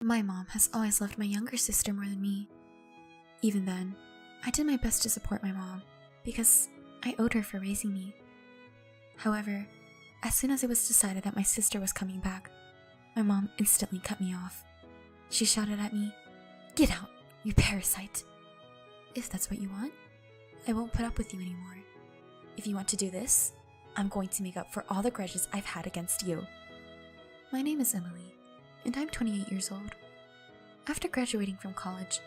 My mom has always loved my younger sister more than me. Even then, I did my best to support my mom because I owed her for raising me. However, as soon as it was decided that my sister was coming back, my mom instantly cut me off. She shouted at me, "Get out, you parasite! If that's what you want, I won't put up with you anymore. If you want to do this, I'm going to make up for all the grudges I've had against you." My name is Emily, and I'm 28 years old. After graduating from college,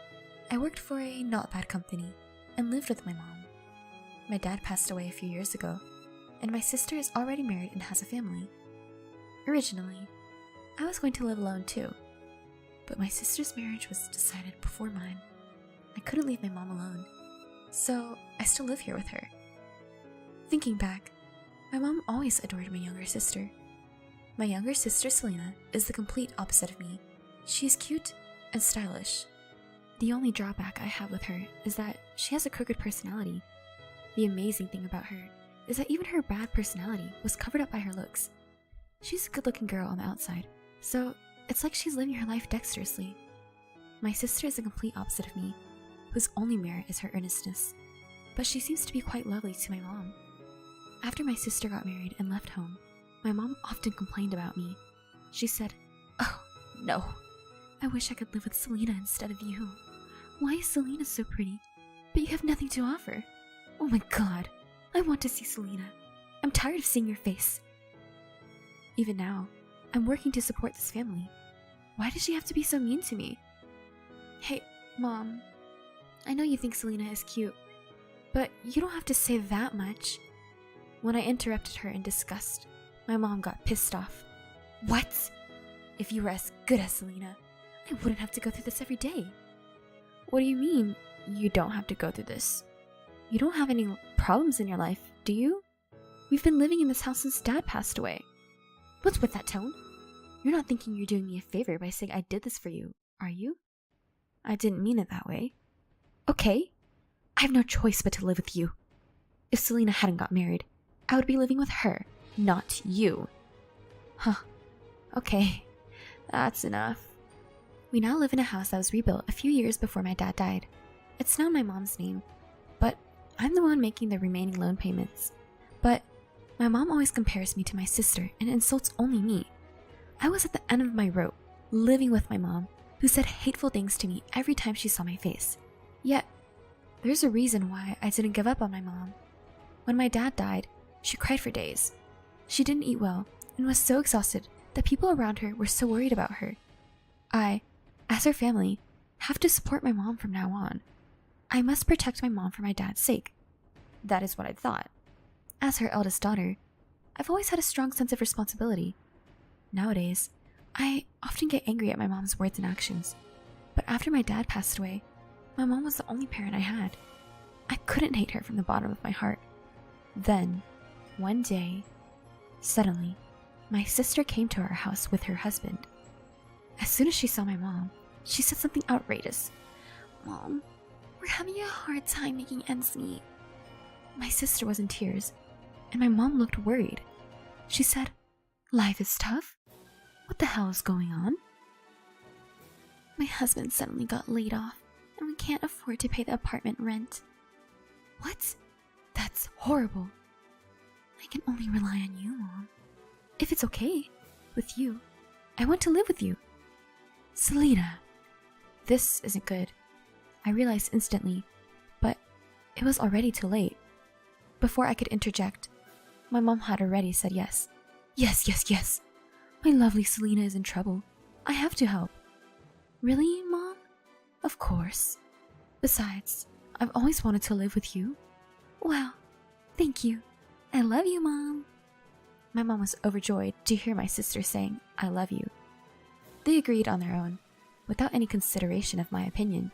I worked for a not bad company and lived with my mom. My dad passed away a few years ago, and my sister is already married and has a family. Originally, I was going to live alone too, but my sister's marriage was decided before mine. I couldn't leave my mom alone, so I still live here with her. Thinking back, my mom always adored my younger sister. My younger sister, Selena, is the complete opposite of me. She is cute and stylish. The only drawback I have with her is that she has a crooked personality. The amazing thing about her is that even her bad personality was covered up by her looks. She's a good-looking girl on the outside, so it's like she's living her life dexterously. My sister is the complete opposite of me, whose only merit is her earnestness, but she seems to be quite lovely to my mom. After my sister got married and left home, my mom often complained about me. She said, "Oh, no. I wish I could live with Selena instead of you. Why is Selena so pretty, but you have nothing to offer? Oh my god, I want to see Selena. I'm tired of seeing your face." Even now, I'm working to support this family. Why does she have to be so mean to me? Hey, Mom. I know you think Selena is cute, but you don't have to say that much. When I interrupted her in disgust, my mom got pissed off. "What? If you were as good as Selena, I wouldn't have to go through this every day." "What do you mean, you don't have to go through this? You don't have any problems in your life, do you? We've been living in this house since Dad passed away." "What's with that tone? You're not thinking you're doing me a favor by saying I did this for you, are you?" "I didn't mean it that way." "Okay, I have no choice but to live with you. If Selena hadn't got married, I would be living with her, not you." "Huh. Okay, that's enough." We now live in a house that was rebuilt a few years before my dad died. It's now in my mom's name, but I'm the one making the remaining loan payments. But my mom always compares me to my sister and insults only me. I was at the end of my rope, living with my mom, who said hateful things to me every time she saw my face. Yet, there's a reason why I didn't give up on my mom. When my dad died, she cried for days. She didn't eat well and was so exhausted that people around her were so worried about her. I, as her family, have to support my mom from now on. I must protect my mom for my dad's sake. That is what I thought. As her eldest daughter, I've always had a strong sense of responsibility. Nowadays, I often get angry at my mom's words and actions. But after my dad passed away, my mom was the only parent I had. I couldn't hate her from the bottom of my heart. Then, one day, suddenly, my sister came to our house with her husband. As soon as she saw my mom, she said something outrageous. "Mom, we're having a hard time making ends meet." My sister was in tears, and my mom looked worried. She said, "Life is tough? What the hell is going on?" "My husband suddenly got laid off, and we can't afford to pay the apartment rent." "What? That's horrible." "I can only rely on you, Mom. If it's okay with you, I want to live with you." "Selena." This isn't good. I realized instantly, but it was already too late. Before I could interject, my mom had already said yes. Yes, yes, yes. My lovely Selena is in trouble. I have to help." "Really, Mom?" "Of course. Besides, I've always wanted to live with you." "Wow, thank you. I love you, Mom." My mom was overjoyed to hear my sister saying, "I love you." They agreed on their own, without any consideration of my opinion.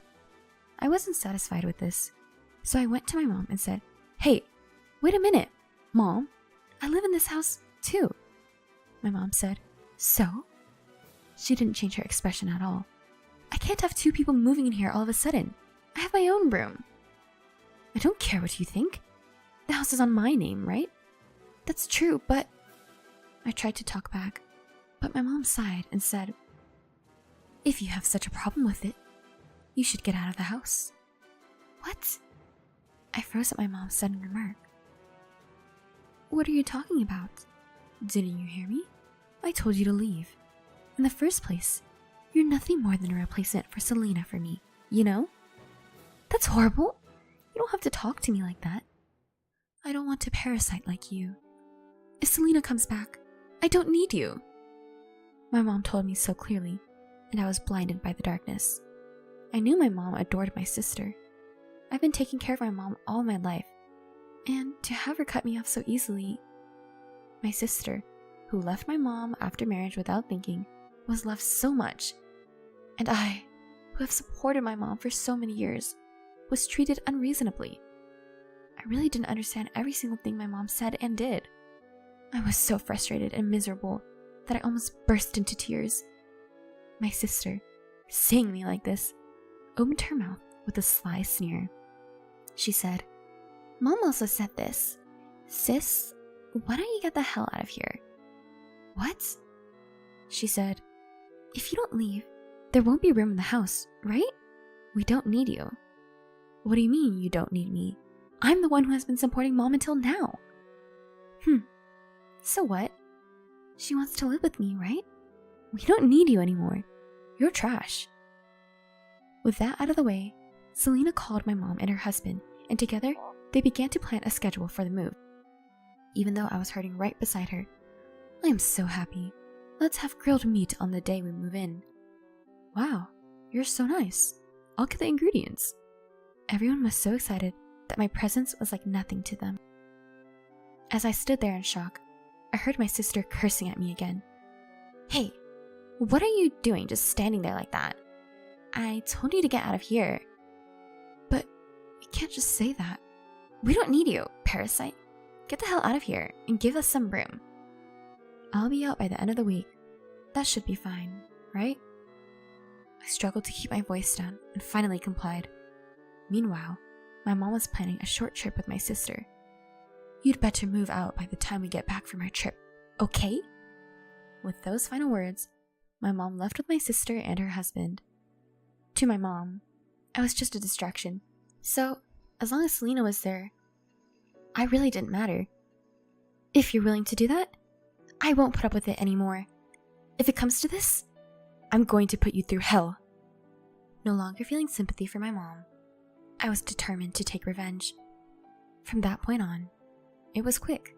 I wasn't satisfied with this, so I went to my mom and said, "Hey, wait a minute, Mom. I live in this house, too." My mom said, "So?" She didn't change her expression at all. "I can't have two people moving in here all of a sudden. I have my own room." "I don't care what you think. The house is on my name, right?" "That's true, but..." I tried to talk back, but my mom sighed and said, If you have such a problem with it, you should get out of the house. What? I froze at my mom's sudden remark. What are you talking about? Didn't you hear me? I told you to leave. In the first place, you're nothing more than a replacement for Selena for me, you know? That's horrible. You don't have to talk to me like that. I don't want to parasite like you. If Selena comes back, I don't need you. My mom told me so clearly, and I was blinded by the darkness. I knew my mom adored my sister. I've been taking care of my mom all my life, and to have her cut me off so easily... My sister, who left my mom after marriage without thinking, was loved so much. And I, who have supported my mom for so many years, was treated unreasonably. I really didn't understand every single thing my mom said and did. I was so frustrated and miserable that I almost burst into tears. My sister, seeing me like this, opened her mouth with a sly sneer. She said, Mom also said this. Sis, why don't you get the hell out of here? What? She said, if you don't leave, there won't be room in the house, right? We don't need you. What do you mean you don't need me? I'm the one who has been supporting Mom until now. So what? She wants to live with me, right? We don't need you anymore. You're trash. With that out of the way, Selena called my mom and her husband, and together they began to plan a schedule for the move. Even though I was hurting right beside her, I am so happy. Let's have grilled meat on the day we move in. Wow, you're so nice. I'll get the ingredients. Everyone was so excited that my presence was like nothing to them. As I stood there in shock, I heard my sister cursing at me again. Hey, what are you doing just standing there like that? I told you to get out of here. But you can't just say that. We don't need you, parasite. Get the hell out of here and give us some room. I'll be out by the end of the week. That should be fine, right? I struggled to keep my voice down and finally complied. Meanwhile, my mom was planning a short trip with my sister. You'd better move out by the time we get back from our trip, okay? With those final words, my mom left with my sister and her husband. To my mom, I was just a distraction, so as long as Selena was there, I really didn't matter. If you're willing to do that, I won't put up with it anymore. If it comes to this, I'm going to put you through hell. No longer feeling sympathy for my mom, I was determined to take revenge. From that point on, it was quick.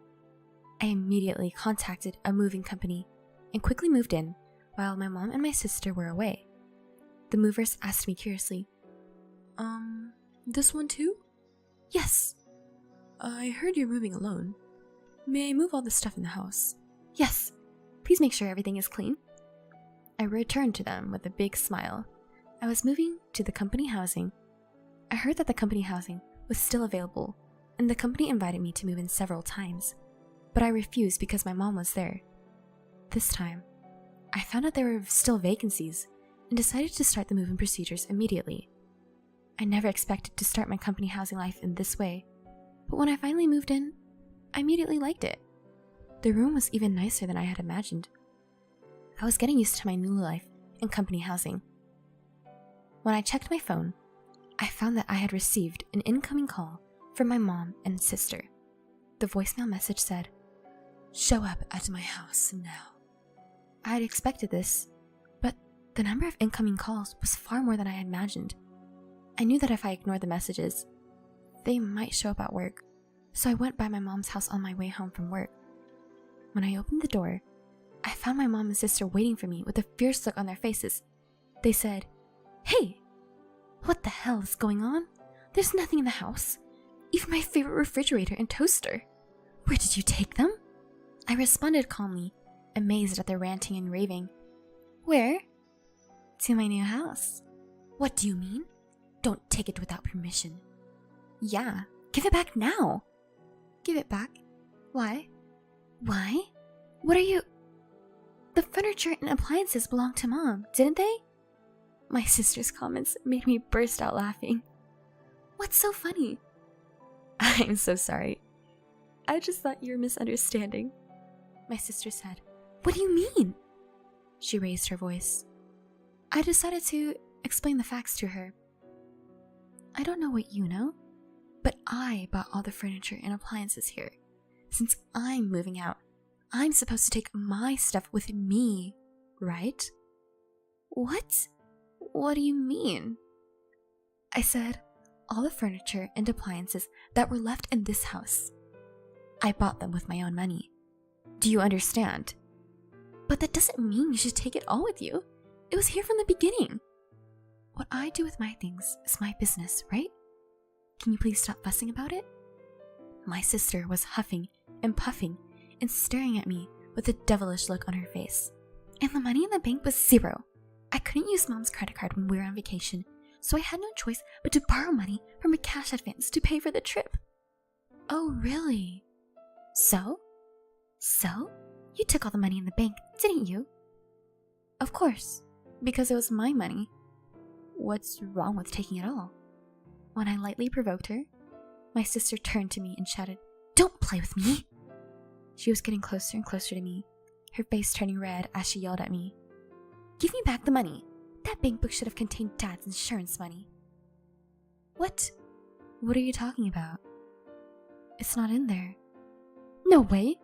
I immediately contacted a moving company and quickly moved in while my mom and my sister were away. The movers asked me curiously, this one too? Yes. I heard you're moving alone. May I move all the stuff in the house? Yes. Please make sure everything is clean. I returned to them with a big smile. I was moving to the company housing. I heard that the company housing was still available, and the company invited me to move in several times, but I refused because my mom was there. This time, I found out there were still vacancies and decided to start the move-in procedures immediately. I never expected to start my company housing life in this way, but when I finally moved in, I immediately liked it. The room was even nicer than I had imagined. I was getting used to my new life in company housing. When I checked my phone, I found that I had received an incoming call from my mom and sister. The voicemail message said, "Show up at my house now." I had expected this, but the number of incoming calls was far more than I had imagined. I knew that if I ignored the messages, they might show up at work, so I went by my mom's house on my way home from work. When I opened the door, I found my mom and sister waiting for me with a fierce look on their faces. They said, "Hey, what the hell is going on? There's nothing in the house. Even my favorite refrigerator and toaster. Where did you take them?" I responded calmly, amazed at their ranting and raving. "Where?" "To my new house." "What do you mean? Don't take it without permission." "Yeah, give it back now." "Give it back? Why?" "Why? What are you—" "The furniture and appliances belonged to Mom, didn't they?" My sister's comments made me burst out laughing. "What's so funny?" "I'm so sorry. I just thought you were misunderstanding," my sister said. "What do you mean?" She raised her voice. I decided to explain the facts to her. I don't know what you know, but I bought all the furniture and appliances here. Since I'm moving out, I'm supposed to take my stuff with me, right? What? What do you mean? I said, all the furniture and appliances that were left in this house. I bought them with my own money. Do you understand? But that doesn't mean you should take it all with you. It was here from the beginning. What I do with my things is my business, right? Can you please stop fussing about it? My sister was huffing and puffing and staring at me with a devilish look on her face. And the money in the bank was zero. I couldn't use Mom's credit card when we were on vacation, so I had no choice but to borrow money from a cash advance to pay for the trip. Oh, really? So? You took all the money in the bank, didn't you? Of course, because it was my money. What's wrong with taking it all? When I lightly provoked her, my sister turned to me and shouted, "Don't play with me!" She was getting closer and closer to me, her face turning red as she yelled at me. "Give me back the money! That bank book should have contained Dad's insurance money." What? What are you talking about? It's not in there. No way!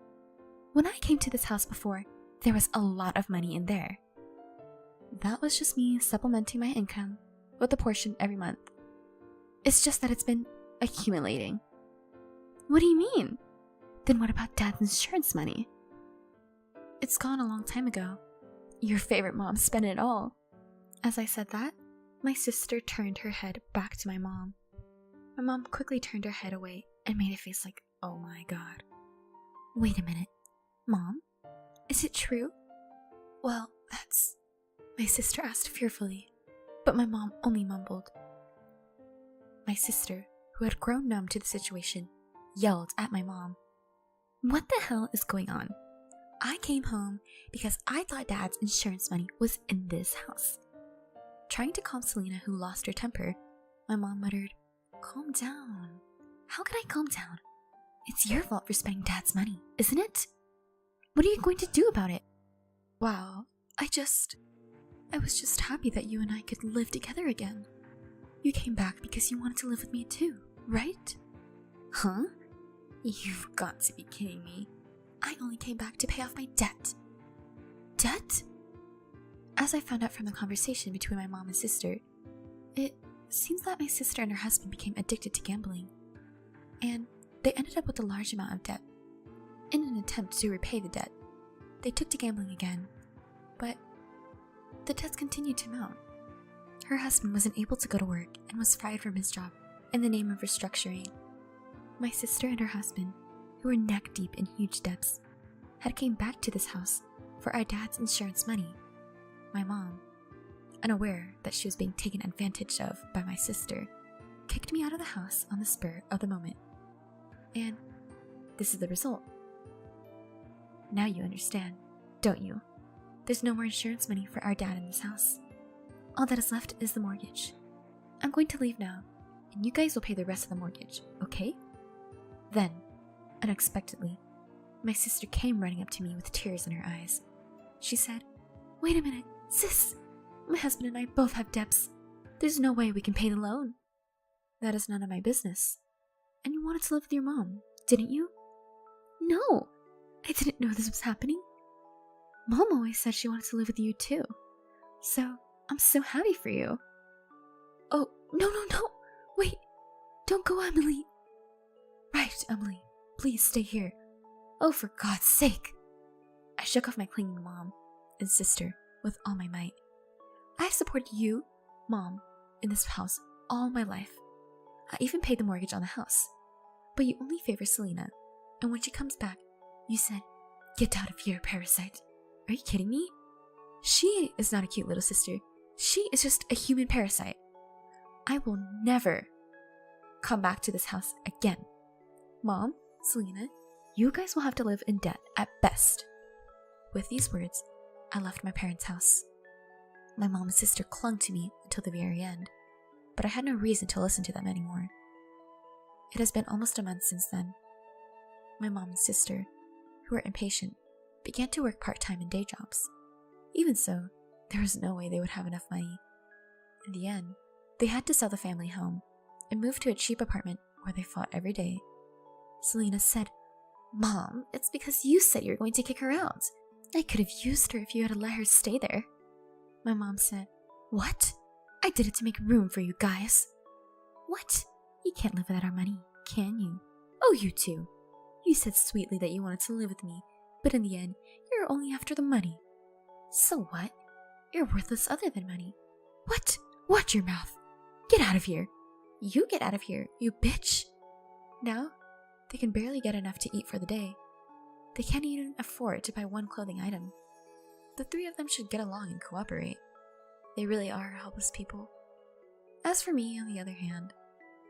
When I came to this house before, there was a lot of money in there. That was just me supplementing my income with a portion every month. It's just that it's been accumulating. What do you mean? Then what about Dad's insurance money? It's gone a long time ago. Your favorite mom spent it all. As I said that, my sister turned her head back to my mom. My mom quickly turned her head away and made a face like, "Oh my god." Wait a minute. Mom? Is it true? Well, that's... My sister asked fearfully, but my mom only mumbled. My sister, who had grown numb to the situation, yelled at my mom. What the hell is going on? I came home because I thought Dad's insurance money was in this house. Trying to calm Selena, who lost her temper, my mom muttered, "Calm down." How could I calm down? It's your fault for spending Dad's money, isn't it? What are you going to do about it? Wow, I was just happy that you and I could live together again. You came back because you wanted to live with me too, right? Huh? You've got to be kidding me. I only came back to pay off my debt. Debt? As I found out from the conversation between my mom and sister, it seems that my sister and her husband became addicted to gambling, and they ended up with a large amount of debt. In an attempt to repay the debt, they took to gambling again, but the debts continued to mount. Her husband wasn't able to go to work and was fired from his job in the name of restructuring. My sister and her husband, who were neck deep in huge debts, had came back to this house for our dad's insurance money. My mom, unaware that she was being taken advantage of by my sister, kicked me out of the house on the spur of the moment. And this is the result. Now you understand, don't you? There's no more insurance money for our dad in this house. All that is left is the mortgage. I'm going to leave now, and you guys will pay the rest of the mortgage, okay? Then, unexpectedly, my sister came running up to me with tears in her eyes. She said, "Wait a minute, sis! My husband and I both have debts. There's no way we can pay the loan." "That is none of my business. And you wanted to live with your mom, didn't you?" "No, I didn't know this was happening. Mom always said she wanted to live with you too. So, I'm so happy for you." "Oh, no. Wait, don't go, Emily." "Right, Emily, please stay here. Oh, for God's sake." I shook off my clinging mom and sister with all my might. I've supported you, Mom, in this house all my life. I even paid the mortgage on the house. But you only favor Selena, and when she comes back, you said, "Get out of here, parasite." Are you kidding me? She is not a cute little sister. She is just a human parasite. I will never come back to this house again. Mom, Selena, you guys will have to live in debt at best. With these words, I left my parents' house. My mom and sister clung to me until the very end, but I had no reason to listen to them anymore. It has been almost a month since then. My mom and sister, who were impatient, began to work part-time in day jobs. Even so, There was no way they would have enough money. In the end, they had to sell the family home and move to a cheap apartment where they fought every day. Selena said, "Mom, it's because you said you were going to kick her out. I could have used her if you had let her stay there." My mom said, "What? I did it to make room for you guys." "What? You can't live without our money, can you?" "Oh, you two. You said sweetly that you wanted to live with me, but in the end, you're only after the money." "So what? You're worthless other than money." "What? Watch your mouth. Get out of here." "You get out of here, you bitch." Now, they can barely get enough to eat for the day. They can't even afford to buy one clothing item. The three of them should get along and cooperate. They really are helpless people. As for me, on the other hand,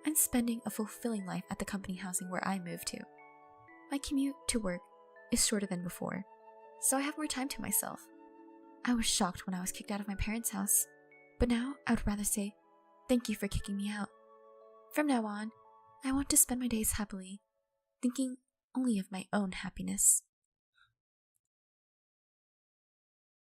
I'm spending a fulfilling life at the company housing where I moved to. My commute to work is shorter than before, so I have more time to myself. I was shocked when I was kicked out of my parents' house, but now I would rather say, "Thank you for kicking me out." From now on, I want to spend my days happily, thinking only of my own happiness.